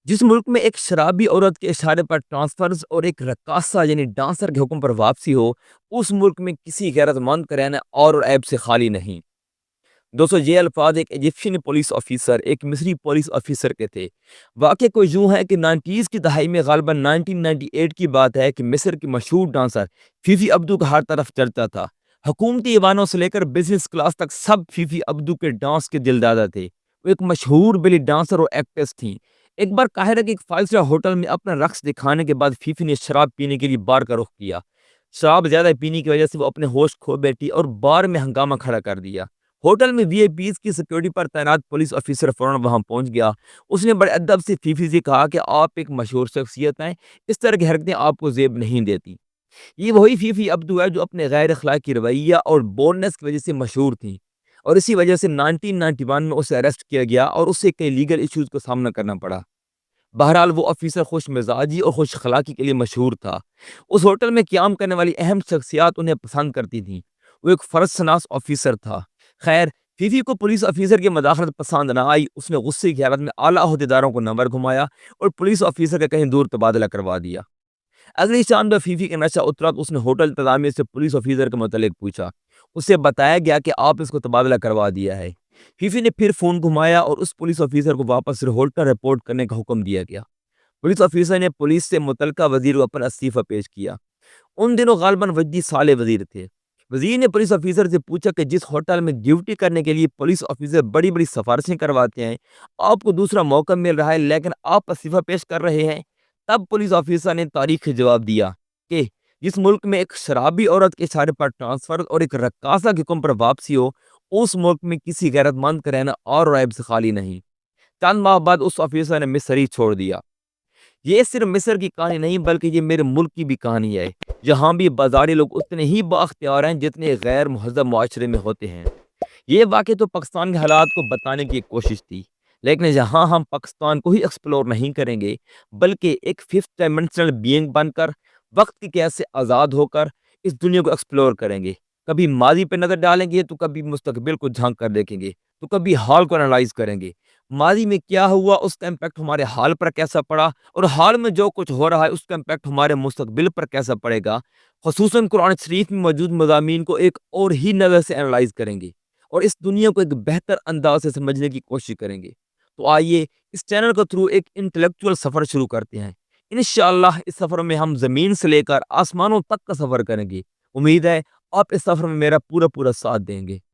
जिस मुल्क में एक शराबी औरत के इशारे पर ट्रांसफर्स और एक रक्कासा यानी डांसर के हुक्म पर वापसी हो, उस मुल्क में किसी गैरतमंद का रहना और ऐब से खाली नहीं। दोस्तों, ये अल्फाज एक इजिप्शियन पुलिस ऑफिसर, एक मिस्री पुलिस ऑफिसर के थे। वाक़या को यूं है कि 90s की दहाई में गालिबन 1998 की बात है कि मिस्र की मशहूर डांसर फीफी अब्दू का हर तरफ चर्चा था। हुकूमती ईवानों से लेकर बिजनेस क्लास तक सब फीफी अब्दू के डांस के दिलदादा थे। वो एक मशहूर बेली डांसर और एक्ट्रेस थी। एक बार काहिरा के एक 5 स्टार होटल में अपना रक्स दिखाने के बाद फीफी ने शराब पीने के लिए बार का रुख किया। शराब ज्यादा पीने की वजह से वो अपने होश खो बैठी और बार में हंगामा खड़ा कर दिया। होटल में वीआईपीज़ की सिक्योरिटी पर तैनात पुलिस ऑफिसर फौरन वहां पहुंच गया। उसने बड़े अदब से फीफी से कहा कि आप एक मशहूर शख्सियत हैं, इस तरह की हरकतें आपको जेब नहीं देती। ये वही फीफी अब्दू है जो अपने गैर अखलाकी रवैया और बोल्डनेस की वजह से मशहूर थी, और इसी वजह से 1991 में उसे अरेस्ट किया गया और उससे कई लीगल इश्यूज का सामना करना पड़ा। बहरहाल वो ऑफिसर खुश मिजाजी और खुश अखलाकी के लिए मशहूर था। उस होटल में क्याम करने वाली अहम शख्सियात उन्हें पसंद करती थीं। वो एक फर्ज शनास ऑफिसर था। खैर, फीफी को पुलिस ऑफिसर की मदाखलत पसंद ना आई। उसने गुस्से की हालत में आला अहदेदारों को नंबर घुमाया और पुलिस ऑफिसर का कहीं दूर तबादला करवा दिया। अगली शाम जब फीफी का नशा उतरा तो उसने होटल इंतजामिया से पुलिस ऑफिसर के मुतल्लिक पूछा। उसे बताया गया कि आप इसको तबादला करवा दिया है। फीफी ने फिर फोन घुमाया और उस पुलिस ऑफिसर को वापस होटल रिपोर्ट करने का हुक्म दिया गया। पुलिस ऑफिसर ने पुलिस से मुतलका वजीर को अपना इस्तीफा पेश किया। उन दिनों गालिबन वजदी साले वजीर थे। वजीर ने पुलिस ऑफिसर से पूछा कि जिस होटल में ड्यूटी करने के लिए पुलिस ऑफिसर बड़ी बड़ी सिफारिशें करवाते हैं, आपको दूसरा मौका मिल रहा है लेकिन आप इस्तीफा पेश कर रहे हैं। तब पुलिस ऑफिसर ने तारीखी जवाब दिया कि जिस मुल्क में एक शराबी औरत के इशारे पर ट्रांसफर और एक रक्कासा के हुक्म पर वापसी हो, उस मुल्क में किसी गैरतमंद का रहना और ऐब से खाली नहीं। चंद माह बाद उस ऑफिसर ने मिस्र ही छोड़ दिया। ये सिर्फ मिस्र की कहानी नहीं बल्कि ये मेरे मुल्क की भी कहानी है, जहाँ भी बाजारी लोग उतने ही बाख्तियार हैं जितने गैर मुहज़्ज़ब मुआशरे में होते हैं। ये वाक़या तो पाकिस्तान के हालात को बताने की एक कोशिश थी, लेकिन यहाँ हम पाकिस्तान को ही एक्सप्लोर नहीं करेंगे, बल्कि एक फिफ्थ डायमेंशनल बीइंग बनकर वक्त की कैद से आज़ाद होकर इस दुनिया को एक्सप्लोर करेंगे। कभी माजी पे नज़र डालेंगे तो कभी मुस्तकबिल को झांक कर देखेंगे, तो कभी हाल को एनालाइज करेंगे। माजी में क्या हुआ, उसका इम्पैक्ट हमारे हाल पर कैसा पड़ा, और हाल में जो कुछ हो रहा है उसका इम्पैक्ट हमारे मुस्तकबिल पर कैसा पड़ेगा। ख़ुसूसन कुरान शरीफ में मौजूद मज़ामीन को एक और ही नज़र से एनालाइज करेंगे और इस दुनिया को एक बेहतर अंदाज से समझने की कोशिश करेंगे। तो आइए इस चैनल के थ्रू एक इंटेलेक्चुअल सफ़र शुरू करते हैं। इंशाअल्लाह इस सफ़र में हम ज़मीन से लेकर आसमानों तक का सफ़र करेंगे। उम्मीद है आप इस सफ़र में मेरा पूरा पूरा साथ देंगे।